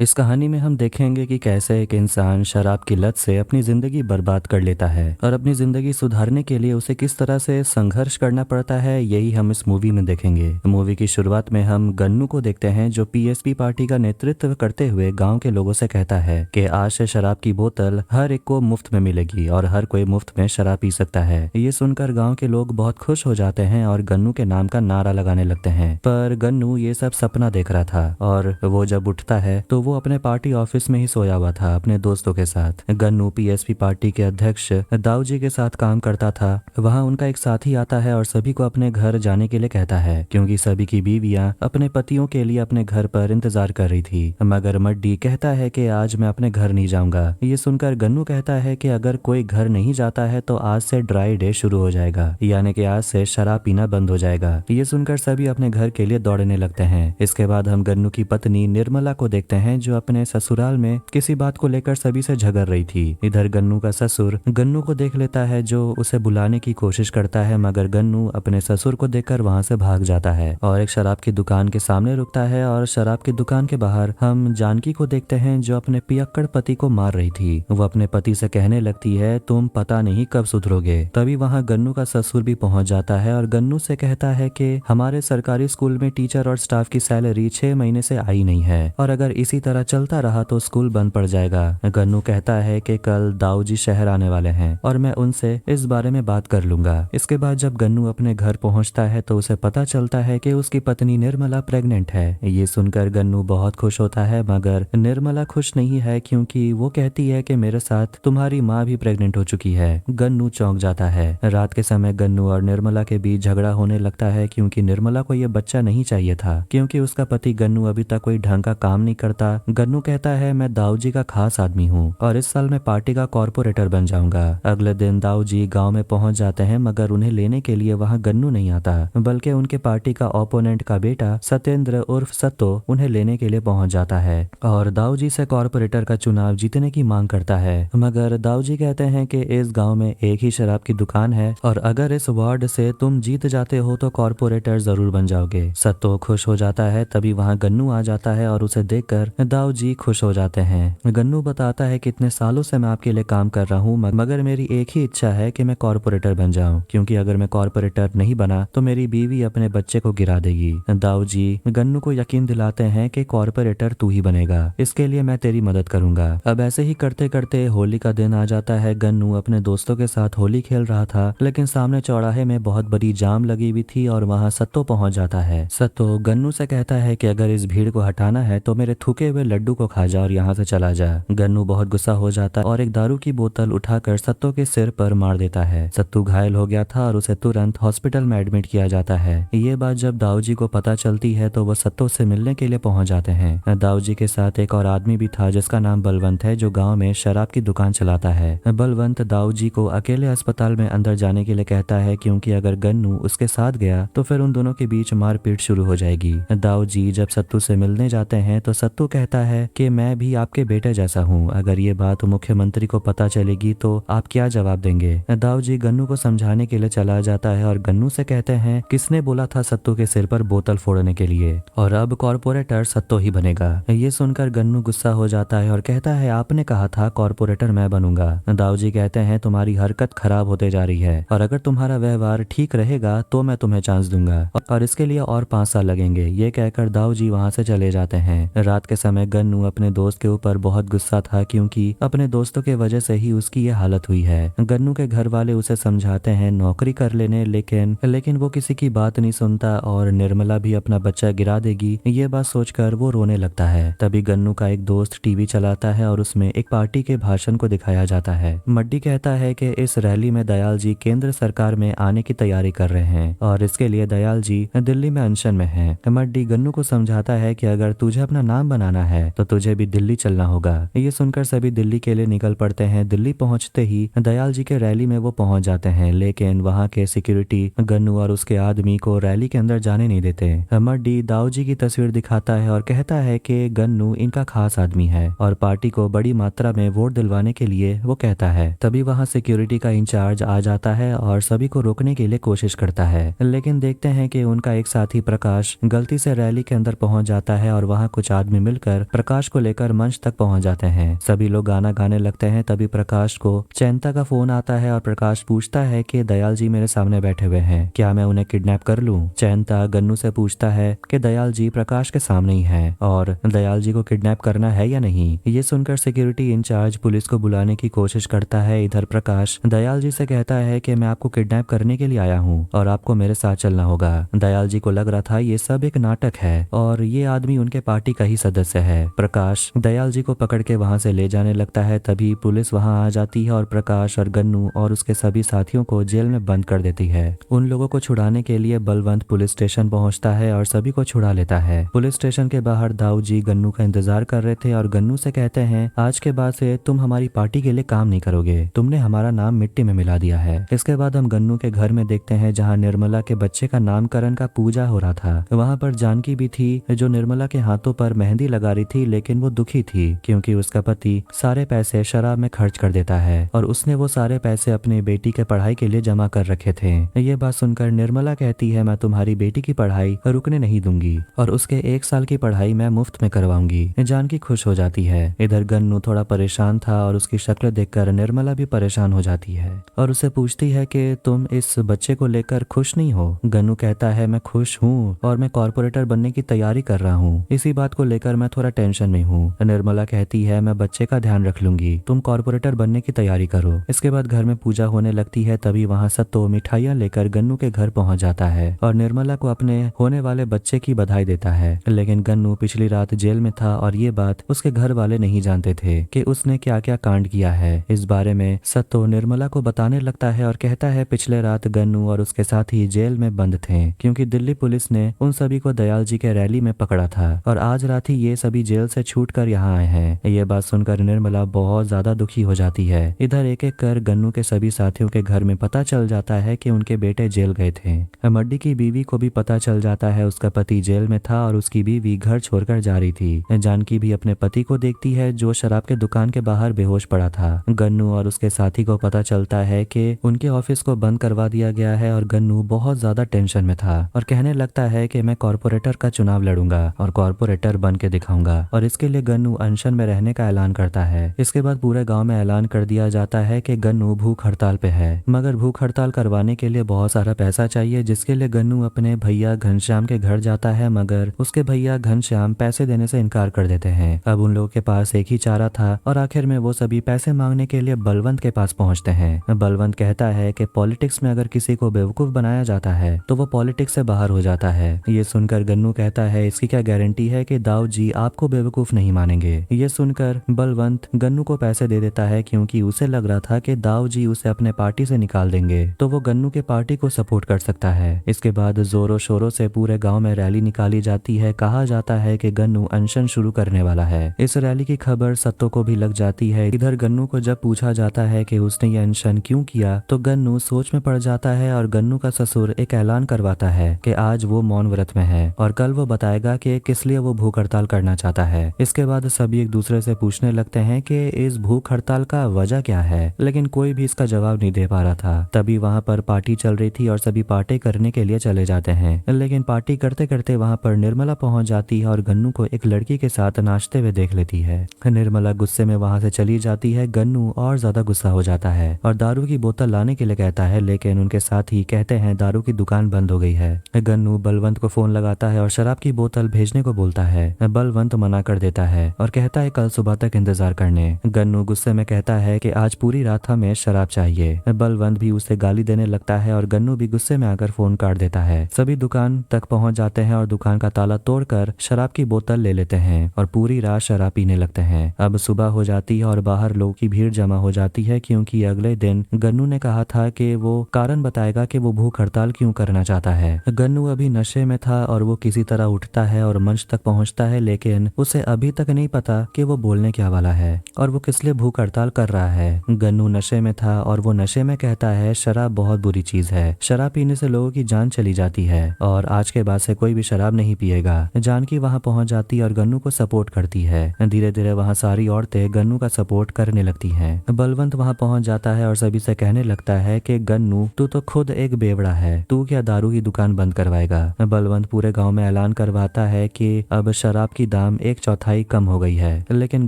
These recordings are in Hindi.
इस कहानी में हम देखेंगे कि कैसे एक इंसान शराब की लत से अपनी जिंदगी बर्बाद कर लेता है और अपनी जिंदगी सुधारने के लिए उसे किस तरह से संघर्ष करना पड़ता है, यही हम इस मूवी में देखेंगे। मूवी की शुरुआत में हम गन्नू को देखते हैं जो पीएसपी पार्टी का नेतृत्व करते हुए गांव के लोगों से कहता है कि आज से शराब की बोतल हर एक को मुफ्त में मिलेगी और हर कोई मुफ्त में शराब पी सकता है। ये सुनकर गाँव के लोग बहुत खुश हो जाते हैं और गन्नू के नाम का नारा लगाने लगते हैं। पर गन्नू ये सब सपना देख रहा था और वो जब उठता है तो वो अपने पार्टी ऑफिस में ही सोया हुआ था अपने दोस्तों के साथ। गन्नू पीएसपी पार्टी के अध्यक्ष दाऊ जी के साथ काम करता था। वहाँ उनका एक साथी आता है और सभी को अपने घर जाने के लिए कहता है क्योंकि सभी की बीवियां अपने पतियों के लिए अपने घर पर इंतजार कर रही थी। मगर मड्डी कहता है कि आज मैं अपने घर नहीं जाऊंगा। ये सुनकर गन्नू कहता है कि अगर कोई घर नहीं जाता है तो आज से ड्राई डे शुरू हो जाएगा, यानी कि आज से शराब पीना बंद हो जाएगा। ये सुनकर सभी अपने घर के लिए दौड़ने लगते हैं। इसके बाद हम गन्नू की पत्नी निर्मला को देखते हैं जो अपने ससुराल में किसी बात को लेकर सभी से झगड़ रही थी। इधर गन्नू का ससुर गन्नू को देख लेता है जो उसे बुलाने की कोशिश करता है, मगर गन्नू अपने ससुर को देखकर वहां से भाग जाता है और एक शराब की दुकान के सामने रुकता है। और शराब की दुकान के बाहर हम जानकी को देखते हैं जो अपने पियक्कड़ पति को मार रही थी। वो अपने पति से कहने लगती है तुम पता नहीं कब सुधरोगे। तभी वहाँ गन्नू का ससुर भी पहुंच जाता है और गन्नू से कहता है कि हमारे सरकारी स्कूल में टीचर और स्टाफ की सैलरी 6 महीने से आई नहीं है और अगर इसी तरह चलता रहा तो स्कूल बंद पड़ जाएगा। गन्नू कहता है कि कल दाऊ जी शहर आने वाले हैं और मैं उनसे इस बारे में बात कर लूंगा। इसके बाद जब गन्नू अपने घर पहुंचता है तो उसे पता चलता है कि उसकी पत्नी निर्मला प्रेग्नेंट है। ये सुनकर गन्नू बहुत खुश होता है, मगर निर्मला खुश नहीं है क्योंकि वो कहती है कि मेरे साथ तुम्हारी माँ भी प्रेग्नेंट हो चुकी है। गन्नू चौंक जाता है। रात के समय गन्नू और निर्मला के बीच झगड़ा होने लगता है क्योंकि निर्मला को यह बच्चा नहीं चाहिए था क्योंकि उसका पति गन्नू अभी तक कोई ढंग का काम नहीं करता। गन्नू कहता है मैं दाऊ जी का खास आदमी हूँ और इस साल मैं पार्टी का कॉर्पोरेटर बन जाऊंगा। अगले दिन दाऊ जी गांव में पहुंच जाते हैं, मगर उन्हें लेने के लिए वहां गन्नू नहीं आता बल्कि उनके पार्टी का ओपोनेंट का बेटा सत्येंद्र उर्फ सत्तो उन्हें लेने के लिए पहुंच जाता है और दाऊ जी से कॉर्पोरेटर का चुनाव जीतने की मांग करता है। मगर दाऊ जी कहते हैं कि इस गाँव में एक ही शराब की दुकान है और अगर इस वार्ड से तुम जीत जाते हो तो कॉर्पोरेटर जरूर बन जाओगे। सत्तो खुश हो जाता है। तभी वहाँ गन्नू आ जाता है और उसे देखकर दाऊ जी खुश हो जाते हैं। गन्नू बताता है कि इतने सालों से मैं आपके लिए काम कर रहा हूँ, मगर मेरी एक ही इच्छा है कि मैं कॉर्पोरेटर बन जाऊं क्योंकि अगर मैं कॉर्पोरेटर नहीं बना तो मेरी बीवी अपने बच्चे को गिरा देगी। दाऊ जी गन्नू को यकीन दिलाते हैं कि कॉर्पोरेटर तू ही बनेगा, इसके लिए मैं तेरी मदद करूंगा। अब ऐसे ही करते करते होली का दिन आ जाता है। गन्नू अपने दोस्तों के साथ होली खेल रहा था, लेकिन सामने चौराहे में बहुत बड़ी जाम लगी हुई थी और वहाँ सत्तो पहुंच जाता है। सत्तो गन्नू से कहता है कि अगर इस भीड़ को हटाना है तो मेरे थूके हुए लड्डू को खा जा और यहाँ से चला जा। गन्नू बहुत गुस्सा हो जाता है और एक दारू की बोतल उठाकर सत्तो के सिर पर मार देता है। सत्तू घायल हो गया था और उसे तुरंत हॉस्पिटल में एडमिट किया जाता है। ये बात जब दाऊ जी को पता चलती है तो वो सत्तो से मिलने के लिए पहुंच जाते हैं। दाऊ जी के साथ एक और आदमी भी था जिसका नाम बलवंत है जो गाँव में शराब की दुकान चलाता है। बलवंत दाऊ जी को अकेले अस्पताल में अंदर जाने के लिए कहता है क्योंकि अगर गन्नू उसके साथ गया तो फिर उन दोनों के बीच मारपीट शुरू हो जाएगी। दाऊ जी जब सत्तू से मिलने जाते हैं तो सत्तू कहता है कि मैं भी आपके बेटे जैसा हूँ, अगर ये बात मुख्यमंत्री को पता चलेगी तो आप क्या जवाब देंगे। दाऊ जी गन्नू को समझाने के लिए चला जाता है और गन्नू से कहते हैं किसने बोला था सत्तू के सिर पर बोतल फोड़ने के लिए, और अब कॉर्पोरेटर सत्तो ही बनेगा। ये सुनकर गन्नू गुस्सा हो जाता है और कहता है आपने कहा था कॉर्पोरेटर मैं बनूंगा। दाऊ जी कहते हैं तुम्हारी हरकत खराब होते जा रही है और अगर तुम्हारा व्यवहार ठीक रहेगा तो मैं तुम्हें चांस दूंगा और इसके लिए और 5 साल लगेंगे। ये कहकर दाऊ जी वहाँ से चले जाते हैं। रात के समय गन्नू अपने दोस्त के ऊपर बहुत गुस्सा था क्योंकि अपने दोस्तों के वजह से ही उसकी ये हालत हुई है। गन्नू के घर वाले उसे समझाते हैं नौकरी कर लेने, लेकिन वो किसी की बात नहीं सुनता और निर्मला भी अपना बच्चा गिरा देगी। ये बात सोचकर वो रोने लगता है। तभी गन्नू का एक दोस्त टीवी चलाता है और उसमें एक पार्टी के भाषण को दिखाया जाता है। मड्डी कहता है कि इस रैली में दयाल जी केंद्र सरकार में आने की तैयारी कर रहे हैं और इसके लिए दयाल जी दिल्ली में अनशन में हैं। मड्डी गन्नू को समझाता है कि अगर तुझे अपना नाम बनाना है तो तुझे भी दिल्ली चलना होगा। ये सुनकर सभी दिल्ली के लिए निकल पड़ते हैं। दिल्ली पहुंचते ही दयाल जी के रैली में वो पहुंच जाते हैं, लेकिन वहां के सिक्योरिटी गन्नू और उसके आदमी को रैली के अंदर जाने नहीं देते। मड्डी दाऊ जी की तस्वीर दिखाता है और कहता है कि गन्नू इनका खास आदमी है और पार्टी को बड़ी मात्रा में वोट दिलवाने के लिए वो कहता है। तभी वहां सिक्योरिटी का इंचार्ज आ जाता है और सभी को रोकने के लिए कोशिश करता है, लेकिन देखते हैं कि उनका एक साथी प्रकाश गलती से रैली के अंदर पहुंच जाता है और वहां कुछ आदमी मिलकर सुनकर प्रकाश को लेकर मंच तक पहुंच जाते हैं। सभी लोग गाना गाने लगते हैं। तभी प्रकाश को चैनता का फोन आता है और प्रकाश पूछता है कि दयाल जी मेरे सामने बैठे हुए हैं, क्या मैं उन्हें किडनैप कर लूं? चैनता गन्नू से पूछता है कि दयाल जी प्रकाश के सामने ही हैं और दयाल जी को किडनैप करना है या नहीं। ये सुनकर सिक्योरिटी इंचार्ज पुलिस को बुलाने की कोशिश करता है। इधर प्रकाश दयाल जी से कहता है कि मैं आपको किडनैप करने के लिए आया हूँ और आपको मेरे साथ चलना होगा। दयाल जी को लग रहा था ये सब एक नाटक है और ये आदमी उनके पार्टी का ही सदस्य है। प्रकाश दयाल जी को पकड़ के वहां से ले जाने लगता है। तभी पुलिस वहां आ जाती है और प्रकाश और गन्नू और उसके सभी साथियों को जेल में बंद कर देती है। उन लोगों को छुड़ाने के लिए बलवंत पुलिस स्टेशन पहुंचता है और सभी को छुड़ा लेता है। पुलिस स्टेशन के बाहर दाऊ जी गन्नू का इंतजार कर रहे थे और गन्नू से कहते हैं आज के बाद से तुम हमारी पार्टी के लिए काम नहीं करोगे, तुमने हमारा नाम मिट्टी में मिला दिया है। इसके बाद हम गन्नू के घर में देखते हैं जहाँ निर्मला के बच्चे का नामकरण का पूजा हो रहा था। वहाँ पर जानकी भी थी जो निर्मला के हाथों पर मेहंदी लगा रही थी, लेकिन वो दुखी थी क्योंकि उसका पति सारे पैसे शराब में खर्च कर देता है और उसने वो सारे पैसे अपनी बेटी के पढ़ाई के लिए जमा कर रखे थे। ये बात सुनकर निर्मला कहती है मैं तुम्हारी बेटी की पढ़ाई रुकने नहीं दूंगी और उसके 1 साल की पढ़ाई मैं मुफ्त में करवाऊंगी। जानकी खुश हो जाती है। इधर गन्नू थोड़ा परेशान था और उसकी शक्ल देखकर निर्मला भी परेशान हो जाती है और उसे पूछती है कि तुम इस बच्चे को लेकर खुश नहीं हो? गन्नू कहता है मैं खुश हूँ और मैं कॉर्पोरेटर बनने की तैयारी कर रहा हूँ, इसी बात को लेकर मैं थोड़ा टेंशन में हूँ। निर्मला कहती है मैं बच्चे का ध्यान रख लूंगी, तुम कॉर्पोरेटर बनने की तैयारी करो। इसके बाद घर में पूजा होने लगती है। तभी वहाँ सत्तो मिठाइयाँ लेकर गन्नू के घर पहुंच जाता है और निर्मला को अपने होने वाले बच्चे की बधाई देता है। लेकिन गन्नू पिछली रात जेल में था और ये बात उसके घर वाले नहीं जानते थे कि उसने क्या क्या कांड किया है। इस बारे में सत्तो निर्मला को बताने लगता है और कहता है पिछले रात गन्नू और उसके साथी जेल में बंद थे क्योंकि दिल्ली पुलिस ने उन सभी को दयाल जी के रैली में पकड़ा था और आज रात ही ये सभी जेल से छूटकर यहाँ आए हैं। ये बात सुनकर निर्मला बहुत ज्यादा दुखी हो जाती है। इधर एक एक कर गन्नू के सभी साथियों के घर में पता चल जाता है कि उनके बेटे जेल गए थे। मड्डी की बीवी को भी पता चल जाता है उसका पति जेल में था और उसकी बीवी घर छोड़कर जा रही थी। जानकी भी अपने पति को देखती है जो शराब के दुकान के बाहर बेहोश पड़ा था। गन्नू और उसके साथी को पता चलता है कि उनके ऑफिस को बंद करवा दिया गया है और गन्नू बहुत ज्यादा टेंशन में था और कहने लगता है कि मैं कॉर्पोरेटर का चुनाव लड़ूंगा और कॉर्पोरेटर बन के दिखाऊंगा और इसके लिए गन्नू अनशन में रहने का ऐलान करता है। इसके बाद पूरे गांव में ऐलान कर दिया जाता है कि गन्नू भूख हड़ताल पे है, मगर भूख हड़ताल करवाने के लिए बहुत सारा पैसा चाहिए, जिसके लिए गन्नू अपने भैया घनश्याम के घर जाता है, मगर उसके भैया घनश्याम पैसे देने से इनकार कर देते हैं। अब उन लोगों के पास एक ही चारा था और आखिर में वो सभी पैसे मांगने के लिए बलवंत के पास पहुंचते हैं। बलवंत कहता है कि पॉलिटिक्स में अगर किसी को बेवकूफ बनाया जाता है तो वो पॉलिटिक्स से बाहर हो जाता है। ये सुनकर गन्नू कहता है इसकी क्या गारंटी है कि दाऊ जी आपको बेवकूफ नहीं मानेंगे। ये सुनकर बलवंत गन्नू को पैसे दे देता है क्योंकि उसे लग रहा था कि दाऊ जी उसे अपने पार्टी से निकाल देंगे तो वो गन्नू के पार्टी को सपोर्ट कर सकता है। इसके बाद जोरों शोरों से पूरे गांव में रैली निकाली जाती है। कहा जाता है कि गन्नू अनशन शुरू करने वाला है। इस रैली की खबर सत्तो को भी लग जाती है। इधर गन्नू को जब पूछा जाता है कि उसने ये अनशन क्यों किया तो गन्नू सोच में पड़ जाता है और गन्नू का ससुर एक ऐलान करवाता है कि आज वो मौन व्रत में है और कल वो बताएगा कि किस लिए वो भूख हड़ताल करना चाहता है। इसके बाद सभी एक दूसरे से पूछने लगते हैं कि इस भूख हड़ताल का वजह क्या है, लेकिन कोई भी इसका जवाब नहीं दे पा रहा था। तभी वहाँ पर पार्टी चल रही थी और सभी पार्टी करने के लिए चले जाते हैं, लेकिन पार्टी करते करते वहाँ पर निर्मला पहुंच जाती है और गन्नू को एक लड़की के साथ नाचते हुए देख लेती है। निर्मला गुस्से में वहाँ से चली जाती है। गन्नू और ज्यादा गुस्सा हो जाता है और दारू की बोतल लाने के लिए कहता है, लेकिन उनके साथ ही कहते हैं दारू की दुकान बंद हो गई है। गन्नू बलवंत को फोन लगाता है और शराब की बोतल भेजने को बोलता है। बलवंत मना कर देता है और कहता है कल सुबह तक इंतजार करने। गन्नू गुस्से में कहता है कि आज पूरी रात हमें शराब चाहिए। बलवंत भी उसे गाली देने लगता है और गन्नू भी गुस्से में आकर फोन काट देता है। सभी दुकान तक पहुंच जाते हैं और दुकान का ताला तोड़कर शराब की बोतल ले लेते हैं और पूरी रात शराब पीने लगते हैं। अब सुबह हो जाती है और बाहर लोगों की भीड़ जमा हो जाती है क्योंकि अगले दिन गन्नू ने कहा था कि वो कारण बताएगा कि वो भूख हड़ताल क्यों करना चाहता है। गन्नू अभी नशे में था और वो किसी तरह उठता है और मंच तक पहुंचता है, लेकिन उसे अभी तक नहीं पता कि वो बोलने क्या वाला है और वो किस लिए भूख हड़ताल कर रहा है। गन्नू नशे में था और वो नशे में कहता है शराब बहुत बुरी चीज है, शराब पीने से लोगों की जान चली जाती है और आज के बाद से कोई भी शराब नहीं पिएगा। जानकी वहाँ पहुंच जाती है और गन्नू को सपोर्ट करती है। धीरे धीरे वहाँ सारी औरतें गन्नू का सपोर्ट करने लगती हैं। बलवंत वहाँ पहुंच जाता है और सभी से कहने लगता है कि गन्नू तू तो खुद एक बेवड़ा है, तू क्या दारू की दुकान बंद करवाएगा। बलवंत पूरे गांव में ऐलान करवाता है कि अब शराब की दाम 1/4 कम हो गई है। लेकिन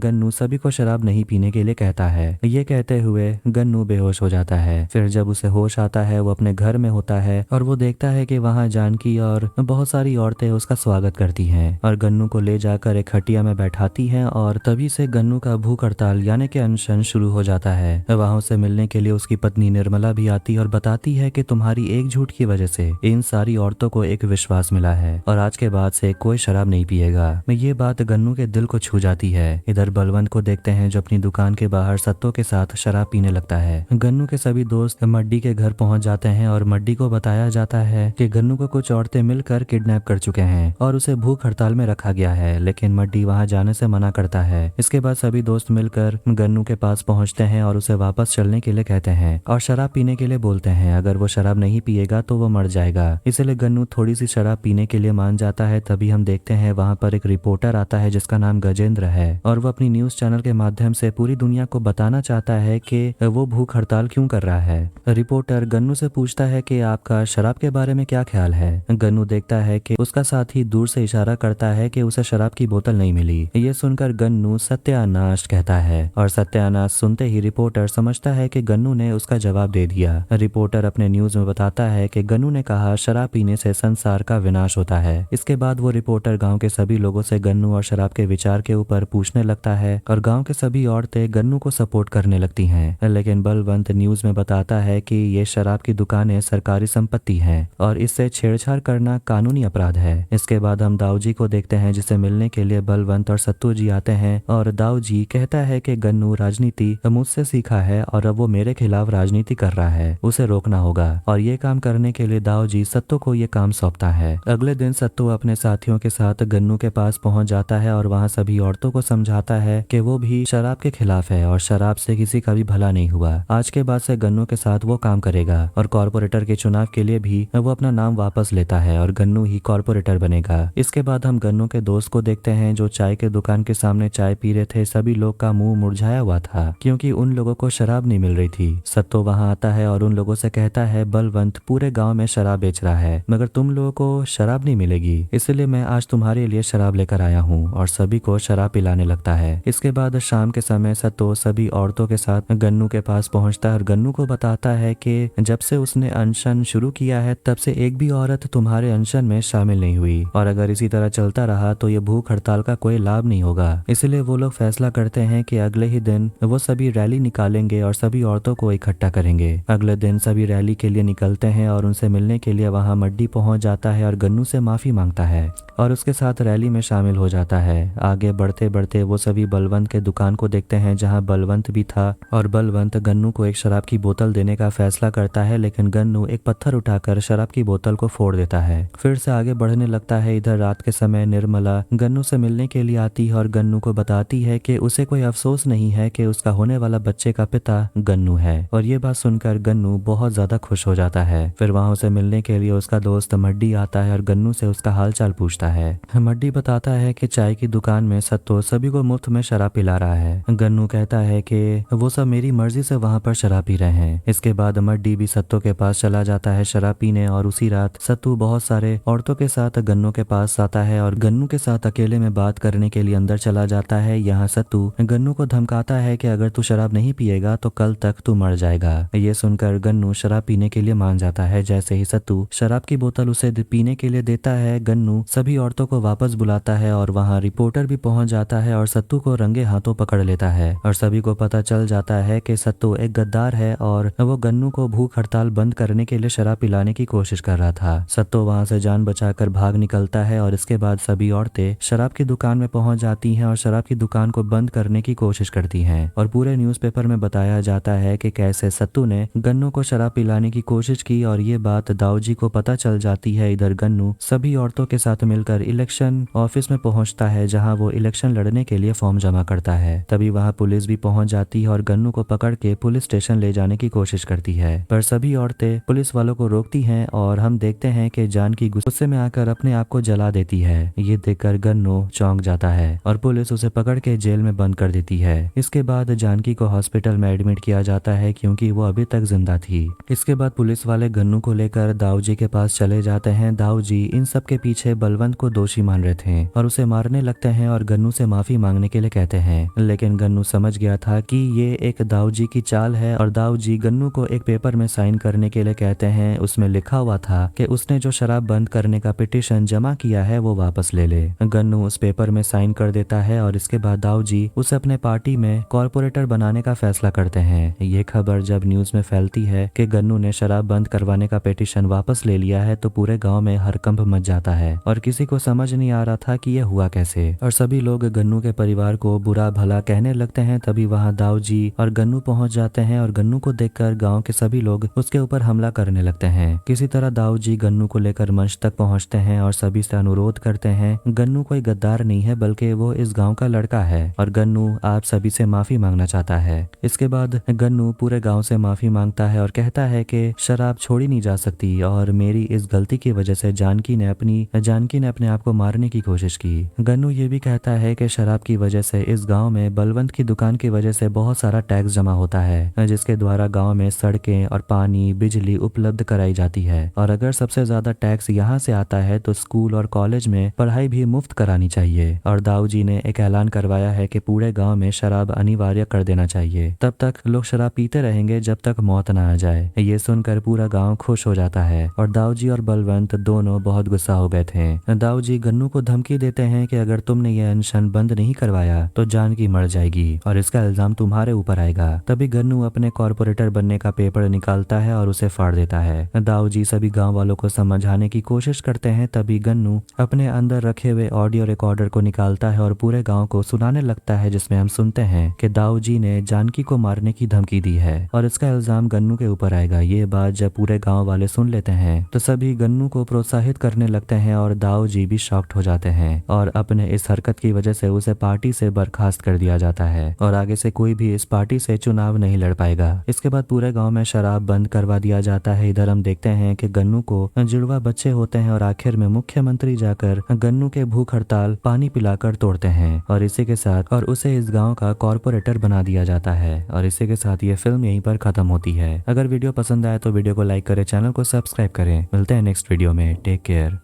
गन्नू सभी को शराब नहीं पीने के लिए कहता है। ये कहते हुए गन्नू बेहोश हो जाता है। फिर जब उसे होश आता है वो अपने घर में होता है और वो देखता है कि वहाँ जानकी और बहुत सारी औरतें उसका स्वागत करती हैं और गन्नू को ले जाकर एक खटिया में बैठाती हैं और तभी से गन्नू का भूख हड़ताल यानी कि अनशन शुरू हो जाता है। वहाँ उसे मिलने के लिए उसकी पत्नी निर्मला भी आती और बताती है कि तुम्हारी एक झूठ की वजह से इन सारी औरतों को एक विश्वास मिला है और आज के बाद से कोई शराब नहीं पिएगा। ये बात गन्नू के दिल को छू जाती है। इधर बलवंत को देखते हैं जो अपनी दुकान के बाहर सत्तो के साथ शराब पीने लगता है। गन्नू के सभी दोस्त मड्डी के घर पहुंच जाते हैं और मड्डी को बताया जाता है कि गन्नू को कुछ औरतें मिलकर किडनैप कर चुके हैं और उसे भूख हड़ताल में रखा गया है, लेकिन मड्डी वहां जाने से मना करता है। इसके बाद सभी दोस्त मिलकर गन्नू के पास पहुंचते हैं और उसे वापस चलने के लिए कहते हैं और शराब पीने के लिए बोलते हैं। अगर वो शराब नहीं पिएगा तो वो मर जाएगा, इसलिए गन्नू थोड़ी सी शराब पीने के लिए मान जाता है। तभी हम देखते हैं वहां पर एक रिपोर्टर आता है जिसका नाम गजेंद्र है और वो अपनी न्यूज चैनल के माध्यम से पूरी दुनिया को बताना चाहता है कि वो भूख हड़ताल क्यों कर रहा है। रिपोर्टर गन्नू से पूछता है कि आपका शराब के बारे में क्या ख्याल है। गन्नू देखता है कि उसका साथी दूर से इशारा करता है कि उसे शराब की बोतल नहीं मिली। ये सुनकर गन्नू सत्यानाश कहता है और सत्यानाश सुनते ही रिपोर्टर समझता है कि गन्नू ने उसका जवाब दे दिया। रिपोर्टर अपने न्यूज में बताता है कि गन्नू ने कहा शराब पीने से संसार का विनाश होता है। इसके बाद वो रिपोर्टर गांव के सभी लोगों से गन्नू और शराब के विचार के ऊपर पूछने लगता है और गांव के सभी औरतें गन्नू को सपोर्ट करने लगती हैं। लेकिन बलवंत न्यूज में बताता है कि ये शराब की दुकानें सरकारी संपत्ति हैं और इससे छेड़छाड़ करना कानूनी अपराध है। इसके बाद हम दाऊ जी को देखते हैं जिसे मिलने के लिए बलवंत और सत्तू जी आते हैं और दाऊ जी कहता है कि गन्नू राजनीति मुझसे सीखा है और अब वो मेरे खिलाफ राजनीति कर रहा है, उसे रोकना होगा। और ये काम करने के लिए दाऊ जी सत्तू को ये काम सौंपता है। अगले दिन सत्तू अपने साथियों के साथ गन्नू के पास पहुंच जाता है और वहां सभी औरतों को समझाता है कि वो भी शराब के खिलाफ है और शराब से किसी का भी भला नहीं हुआ। आज के बाद से गन्नू के साथ वो काम करेगा और कॉर्पोरेटर के चुनाव के लिए भी वो अपना नाम वापस लेता है और गन्नू ही कॉर्पोरेटर बनेगा। इसके बाद हम गन्नू के दोस्त को देखते हैं जो चाय के दुकान के सामने चाय पी रहे थे। सभी लोग का मुंह मुरझाया हुआ था क्योंकि उन लोगों को शराब नहीं मिल रही थी। सत्तो वहां आता है और उन लोगों से कहता है बलवंत पूरे गांव में शराब बेच रहा है मगर तुम लोगों को शराब नहीं मिलेगी, इसलिए मैं आज तुम्हारे लिए शराब लेकर आया हूँ और सभी को शराब पिलाने लगता है। इसके बाद शाम के समय सत्तो सभी औरतों के साथ गन्नू के पास पहुंचता है और गन्नू को बताता है कि जब से उसने अनशन शुरू किया है तब से एक भी औरत तुम्हारे अनशन में शामिल नहीं हुई और अगर इसी तरह चलता रहा तो ये भूख हड़ताल का कोई लाभ नहीं होगा। इसलिए वो लोग फैसला करते हैं कि अगले ही दिन वो सभी रैली निकालेंगे और सभी औरतों को इकट्ठा करेंगे। अगले दिन सभी रैली के लिए निकलते हैं और उनसे मिलने के लिए वहां मड्डी पहुंच जाता है और गन्नू से माफी मांगता है और उसके साथ रैली में शामिल हो जाता है। आगे बढ़ते बढ़ते वो सभी बलवंत के दुकान को देखते हैं जहां बलवंत भी था और बलवंत गन्नू को एक शराब की बोतल देने का फैसला करता है, लेकिन गन्नू एक पत्थर उठाकर शराब की बोतल को फोड़ देता है। फिर से आगे बढ़ने लगता है। इधर रात के समय निर्मला गन्नू से मिलने के लिए आती है और गन्नू को बताती है कि उसे कोई अफसोस नहीं है कि उसका होने वाला बच्चे का पिता गन्नू है और ये बात सुनकर गन्नू बहुत ज्यादा खुश हो जाता है। फिर वहां उसे मिलने के लिए उसका दोस्त मड्डी आता है और गन्नू से उसका हालचाल पूछता है। मड्डी बताता है कि चाय की दुकान में सत्तो सभी को मुफ्त में शराब पिला रहा है। गन्नू कहता है कि वो सब मेरी मर्जी से वहां पर शराब पी रहे हैं। इसके बाद मड्डी भी सत्तो के पास चला जाता है शराब पीने और उसी रात सत्तू बहुत सारे औरतों के साथ गन्नू के पास आता है और गन्नू के साथ अकेले में बात करने के लिए अंदर चला जाता है। यहाँ सत्तू गन्नू को धमकाता है कि अगर तू शराब नहीं पिएगा तो कल तक तू मर जाएगा। ये सुनकर गन्नू शराब पीने के लिए मान जाता है। जैसे ही सत्तू शराब की बोतल उसे पीने के लिए देता है गन्नू सभी औरतों को वापस बुलाता है और वहाँ रिपोर्टर भी पहुंच जाता है और सत्तू को रंगे हाथों पकड़ लेता है और सभी को पता चल जाता है कि सत्तू एक गद्दार है और वो गन्नू को भूख हड़ताल बंद करने के लिए शराब पिलाने की कोशिश कर रहा था। सत्तू वहां से जान बचाकर भाग निकलता है और इसके बाद सभी औरतें शराब की दुकान में पहुंच जाती हैं और शराब की दुकान को बंद करने की कोशिश करती हैं और पूरे न्यूज़पेपर में बताया जाता है कि कैसे सत्तू ने गन्नू को शराब पिलाने की कोशिश की और ये बात दाऊ जी को पता चल जाती है। इधर गन्नू सभी औरतों के साथ मिलकर इलेक्शन ऑफिस में पहुंचता है जहां वो इलेक्शन लड़ने के लिए फॉर्म जमा करता है। तभी वहां पुलिस भी पहुंच जाती है और गन्नू को पकड़ के पुलिस स्टेशन ले जाने की कोशिश करती है, पर सभी औरतें पुलिस वालों को रोकती हैं और हम देखते हैं कि जानकी गुस्से में आकर अपने आप को जला देती है। ये देखकर गन्नू चौंक जाता है और पुलिस उसे पकड़ के जेल में बंद कर देती है। इसके बाद जानकी को हॉस्पिटल में एडमिट किया जाता है क्योंकि वो अभी तक जिंदा थी। इसके बाद पुलिस वाले गन्नू को लेकर दाऊ जी के पास चले जाते हैं। दाऊ जी इन सब के पीछे बलवंत को दोषी मान रहे थे और उसे उसे मारने लगते हैं और गन्नू से माफी मांगने के लिए कहते हैं। लेकिन गन्नू समझ गया था कि ये एक दाऊ जी की चाल है और दाऊ जी गन्नू को एक पेपर में साइन करने के लिए कहते हैं। उसमें लिखा हुआ था कि उसने जो शराब बंद करने का पिटीशन जमा किया है वो वापस ले ले। गन्नू उस पेपर में साइन कर देता है और इसके बाद दाऊ जी उसे अपने पार्टी में कॉर्पोरेटर बनाने का फैसला करते हैं। ये खबर जब न्यूज में फैलती है कि गन्नू ने शराब बंद करवाने का पिटीशन वापस ले लिया है तो पूरे गांव में हड़कंप मच जाता है और किसी को समझ नहीं आ रहा था कि यह हुआ कैसे, और सभी लोग गन्नू के परिवार को बुरा भला कहने लगते हैं। तभी वहां दाऊ जी और गन्नू पहुंच जाते हैं और गन्नू को देखकर गांव के सभी लोग उसके ऊपर हमला करने लगते हैं। किसी तरह दाऊ जी गन्नू को लेकर मंच तक पहुंचते हैं और सभी से अनुरोध करते हैं, गन्नू कोई गद्दार नहीं है बल्कि वो इस गाँव का लड़का है और गन्नू आप सभी से माफी मांगना चाहता है। इसके बाद गन्नू पूरे गाँव से माफी मांगता है और कहता है कि शराब छोड़ी नहीं जा सकती और मेरी इस गलती की वजह से जानकी ने अपने आप को मारने की कोशिश की। गन्नू ये भी कहता है कि शराब की वजह से इस गांव में बलवंत की दुकान की वजह से बहुत सारा टैक्स जमा होता है जिसके द्वारा गांव में सड़कें और पानी बिजली उपलब्ध कराई जाती है और अगर सबसे ज्यादा टैक्स यहाँ से आता है तो स्कूल और कॉलेज में पढ़ाई भी मुफ्त करानी चाहिए। और दाऊ जी ने एक ऐलान करवाया है कि पूरे गाँव में शराब अनिवार्य कर देना चाहिए, तब तक लोग शराब पीते रहेंगे जब तक मौत ना आ जाए। ये सुनकर पूरा गाँव खुश हो जाता है और दाऊ जी और बलवंत दोनों बहुत गुस्सा हो गए थे। दाऊ जी गन्नू को धमकी देते हैं कि अगर तुमने ये अनशन बंद नहीं करवाया तो जानकी मर जाएगी और इसका इल्जाम तुम्हारे ऊपर आएगा। तभी गन्नू अपने कॉर्पोरेटर बनने का पेपर निकालता है और उसे फाड़ देता है। दाऊ जी सभी गांव वालों को समझाने की कोशिश करते हैं। तभी गन्नू अपने अंदर रखे हुए ऑडियो रिकॉर्डर को निकालता है और पूरे गाँव को सुनाने लगता है, जिसमें हम सुनते हैं कि दाऊ जी ने जानकी को मारने की धमकी दी है और इसका इल्जाम गन्नू के ऊपर आएगा। ये बात जब पूरे गाँव वाले सुन लेते हैं तो सभी गन्नू को प्रोत्साहित करने लगते हैं और दाऊ जी भी शॉक्ड हो जाते हैं और अपने इस हरकत की वजह से उसे पार्टी से बर्खास्त कर दिया जाता है और आगे से कोई भी इस पार्टी से चुनाव नहीं लड़ पाएगा। इसके बाद पूरे गांव में शराब बंद करवा दिया जाता है। इधर हम देखते हैं कि गन्नू को जुड़वा बच्चे होते हैं और आखिर में मुख्यमंत्री जाकर गन्नू के भूख हड़ताल पानी पिलाकर तोड़ते हैं और इसी के साथ और उसे इस गाँव का कॉर्पोरेटर बना दिया जाता है। और इसी के साथ ये फिल्म यहीं पर खत्म होती है। अगर वीडियो पसंद आए तो वीडियो को लाइक करें, चैनल को सब्सक्राइब करें। मिलते हैं नेक्स्ट वीडियो में। Take care.